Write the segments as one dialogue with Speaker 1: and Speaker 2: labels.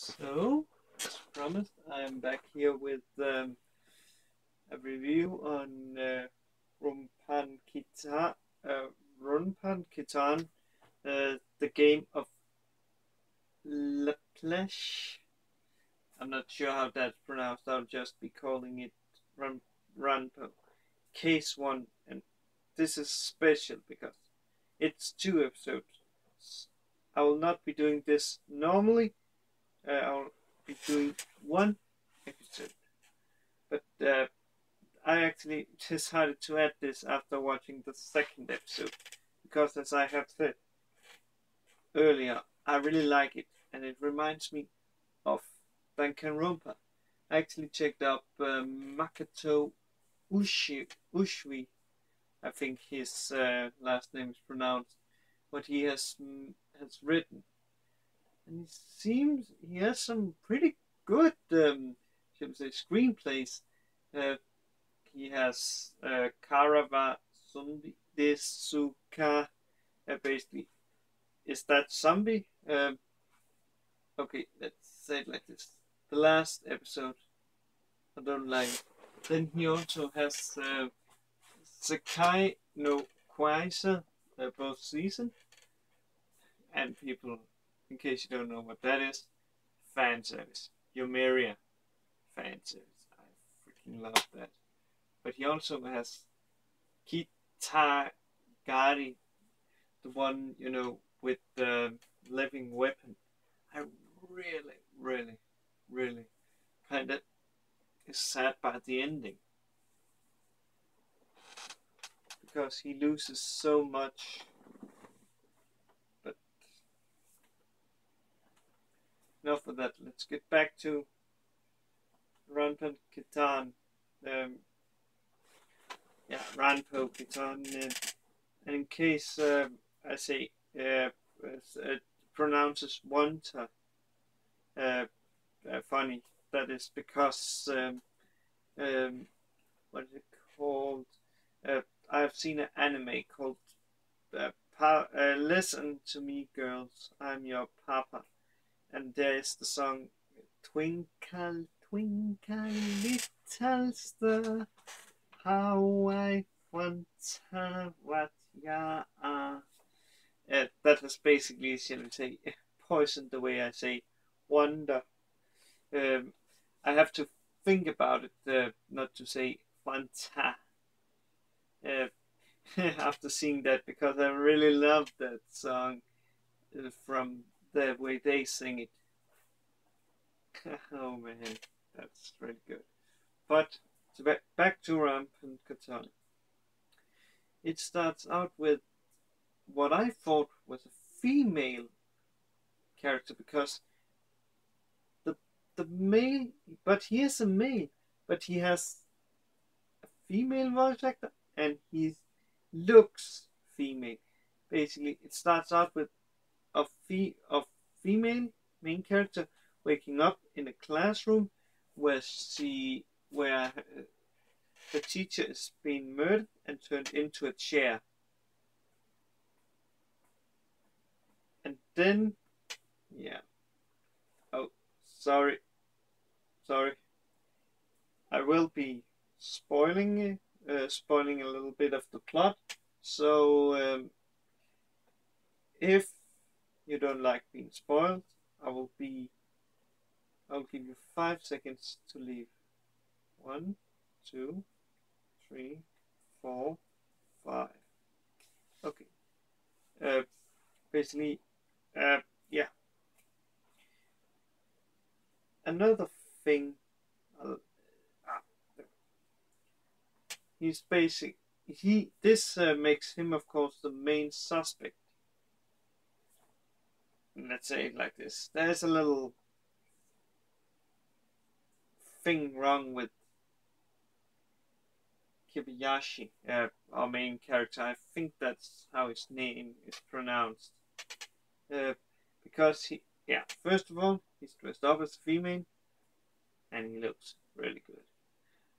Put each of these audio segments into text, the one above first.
Speaker 1: So, as promised, I am back here with a review on Rumpan Kitan, Runpan Kitan, the game of Laplace. I'm not sure how that's pronounced. I'll just be calling it Ranpo. Case 1, and this is special because it's 2 episodes. I will not be doing this normally. I'll be doing 1 episode. But I actually decided to add this after watching the 2nd episode. Because as I have said earlier, I really like it. And it reminds me of Danganronpa. I actually checked up Makoto Ushii. I think his last name is pronounced. What he has written. And it seems he has some pretty good, shall we say, screenplays. He has Karawa Zombie Desuka. Basically, is that zombie? Okay, let's say it like this. The last episode, I don't like it. Then he also has Sekai no Kwaisa, both season. And people, in case you don't know what that is, fan service. Yomeria fan service. I freaking love that. But he also has Kitagari, the one, with the living weapon. I really kind of is sad by the ending. Because he loses so much. But enough of that. Let's get back to Ranpo Kitan. Ranpo Kitan. And in case I say pronounces Wanta funny, that is because what is it called? I've seen an anime called Listen to Me Girls, I'm Your Papa, and there is the song Twinkle Twinkle Little Star, how I wonder what ya are. That has basically, shall we say, poisoned the way I say wonder. I have to think about it, not to say Fanta. After seeing that, because I really love that song from the way they sing it. Oh man, that's really good. But back to Ranpo Kitan. It starts out with what I thought was a female character, because the male, but he is a male, but he has a female voice actor, and he looks female. Basically, it starts out with a female main character waking up in a classroom where the teacher is being murdered and turned into a chair. And then, oh, sorry, I will be spoiling a little bit of the plot. So if you don't like being spoiled, I'll give you 5 seconds to leave. 1, 2, 3, 4, 5. Okay. Basically, yeah. Another thing, he's basic. This makes him, of course, the main suspect. Let's say it like this. There's a little thing wrong with Kibayashi, our main character. I think that's how his name is pronounced. Because first of all, he's dressed up as a female, and he looks really good.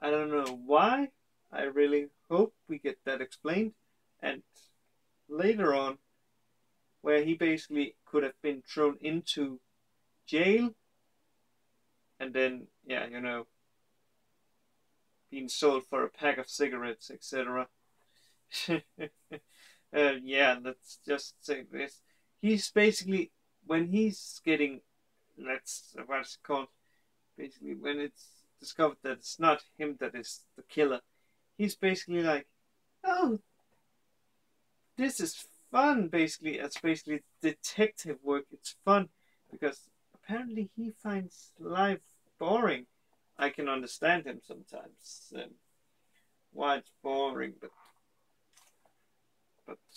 Speaker 1: I don't know why. I really hope we get that explained. And later on, where he basically could have been thrown into jail and then yeah, you know, being sold for a pack of cigarettes, etc. Yeah, let's just say this. He's basically, when he's getting, that's what's it called, basically when it's discovered that it's not him that is the killer, he's basically like, oh, this is fun. Basically, it's basically detective work. It's fun because apparently he finds life boring. I can understand him sometimes. Why it's boring, but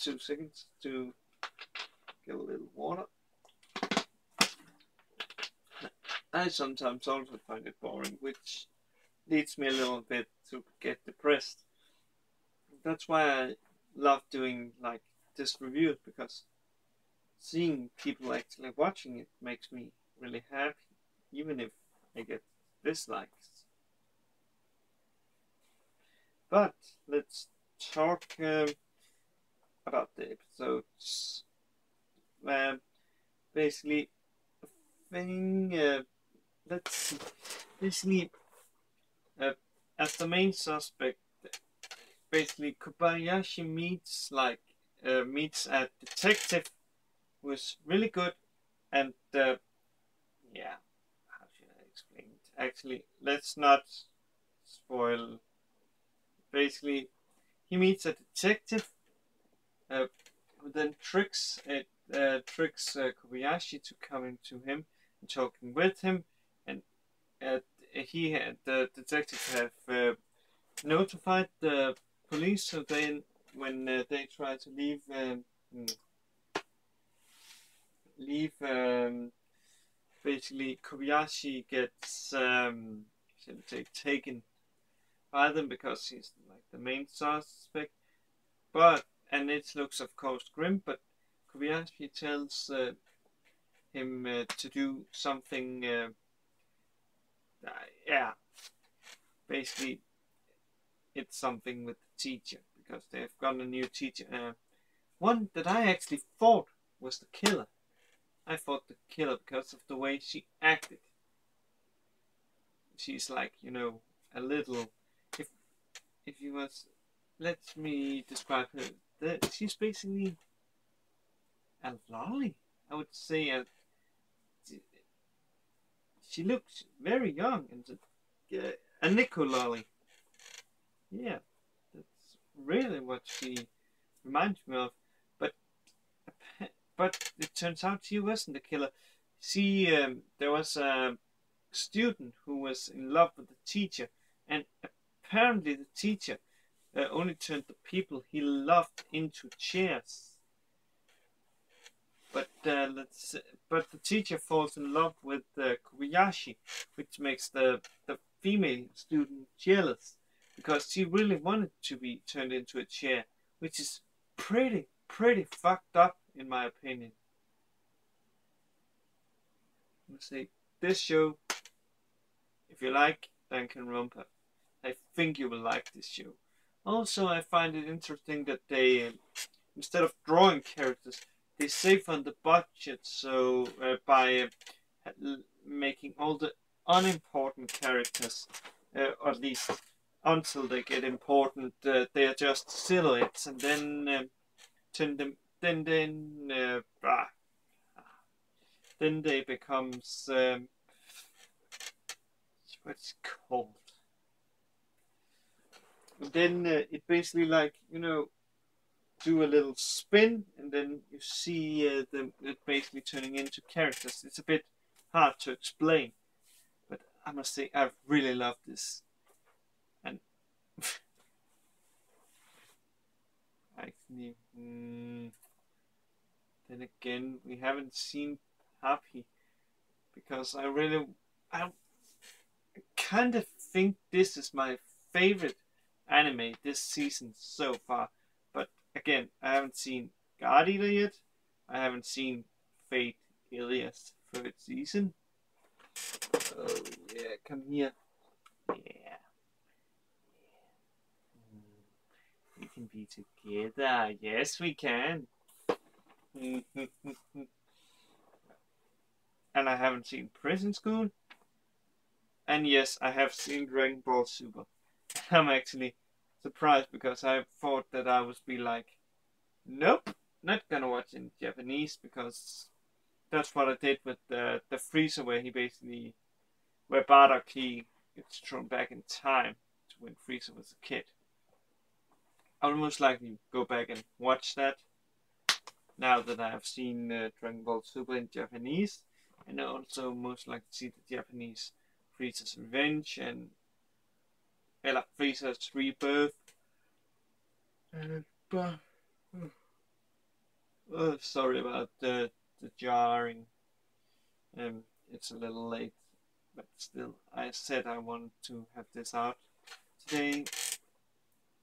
Speaker 1: 2 seconds to get a little water. I sometimes also find it boring, which leads me a little bit to get depressed. That's why I love doing like this review, because seeing people actually watching it makes me really happy, even if I get dislikes. But let's talk about the episodes. Basically, thing. Let's see. Basically, as the main suspect, basically Kobayashi meets a detective who is really good, and yeah, how should I explain it? Actually, let's not spoil. Basically, he meets a detective who then tricks Kobayashi to coming to him and talking with him, and the detective have notified the police, so then when they try to leave, basically Kobayashi gets taken by them because he's like the main suspect. And it looks of course grim, but Kobayashi tells him to do something. Yeah, basically it's something with the teacher, because they've got a new teacher. One that I actually thought was the killer. I thought the killer because of the way she acted. She's like, you know, a little. If you was, let me describe her. She's basically a lolly. I would say she looks very young, and a Nico lolly. Yeah, that's really what she reminds me of. But but it turns out she wasn't the killer. There was a student who was in love with the teacher, and apparently the teacher only turned the people he loved into chairs. But but the teacher falls in love with Kobayashi, which makes the female student jealous, because she really wanted to be turned into a chair, which is pretty fucked up in my opinion. Let's see, this show, if you like Danganronpa, I think you will like this show. Also, I find it interesting that they, instead of drawing characters, they save on the budget, so by making all the unimportant characters, or at least until they get important, they are just silhouettes, and then turn them, then they becomes what's it called? And then it basically, like, you know, do a little spin, and then you see them it basically turning into characters. It's a bit hard to explain, but I must say I really love this. And actually, then again, we haven't seen Happy, because I kind of think this is my favorite anime this season so far. But again, I haven't seen God Eater yet. I haven't seen Fate Ilias third season. Oh yeah, come here. Yeah. We can be together. Yes, we can. And I haven't seen Prison School. And yes, I have seen Dragon Ball Super. I'm actually surprised because I thought that I would be like, nope, not gonna watch in Japanese because that's what I did with the freezer where he basically where Bardock he gets thrown back in time to when Frieza was a kid. I would most likely go back and watch that now that I have seen Dragon Ball Super in Japanese, and I also most likely see the Japanese Frieza's Revenge and Frieza's Rebirth. But sorry about the jarring. It's a little late, but still, I said I wanted to have this out today,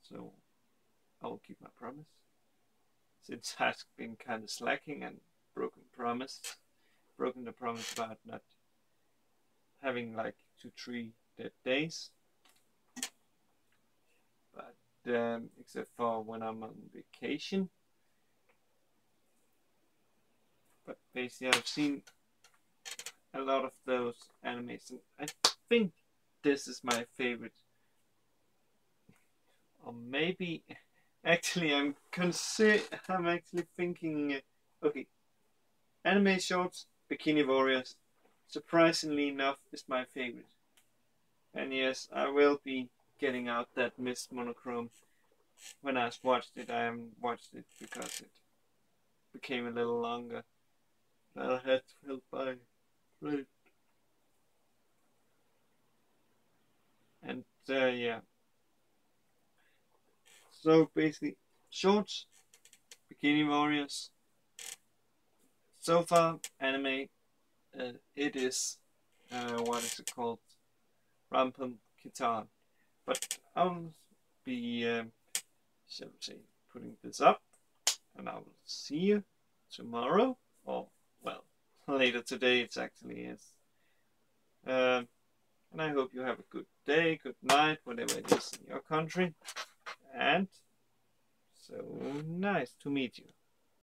Speaker 1: so I will keep my promise. Since I've been kind of slacking and broken the promise about not having like 2-3 dead days. But except for when I'm on vacation. But basically, I've seen a lot of those animes, and I think this is my favorite. Or maybe, actually, I'm actually thinking. Okay, anime shorts, Bikini Warriors, surprisingly enough, is my favorite. And yes, I will be getting out that Miss Monochrome. When I watched it, I watched it because it became a little longer. I had to help by right. And yeah. So basically, shorts, Bikini Warriors. So far, anime. It is what is it called? Ranpo Kitan. But I'll be, shall we say, putting this up, and I will see you tomorrow, or well, later today. It actually is. And I hope you have a good day, good night, whatever it is in your country. And so nice to meet you.